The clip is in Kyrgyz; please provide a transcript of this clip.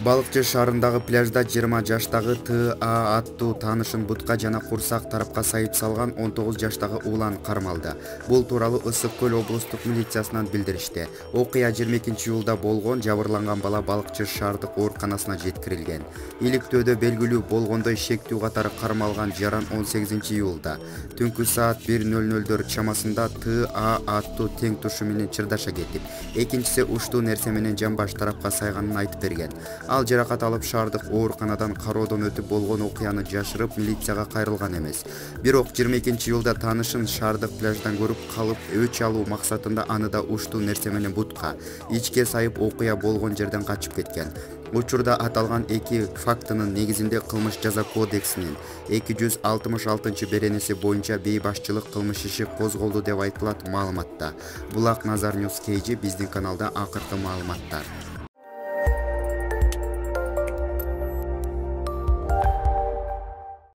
Балыкчы шаарындагы пляжда 20 жаштагы Т.А. аттуу таанышын бутка жана курсак тарапка сайып салган 19 жаштагы уулан кармалды. Бул тууралуу Ысык көл облустук милициясынан билдиришти. Окуя 22-июлда болгон, жабырланган бала балыкчы шаардык ооруканасына жеткирилген. Иликтөөдө белгилүү болгондой шектүү катары кармалган жаран 18-июлда түнкү саат 1:00 чамасында Т.А. аттуу тең тушу менен чырдаша кетип, экинчиси уштуу нерсе менен жамбаш тарапка сайганын айтып берген. Ал жаракат алып шаардык ооруканадан кароодон өтүп болгон окуяны жашырып милицияга кайрылган эмес. Бирок 22-июлда таанышын шаардык пляждан көрүп калып, өч алуу максатында аныда уштуу нерсе менен бутка ичке сайып окуя болгон жерден качып кеткен. Учурда аталган эки фактынын негизинде кылмыш жаза кодексинин 266 боюнча бейбашчылык кылмыш иши козголду деп айтылат маалыматта. Булак Назар Ньюс KG биздин каналда акыркы маалыматтар.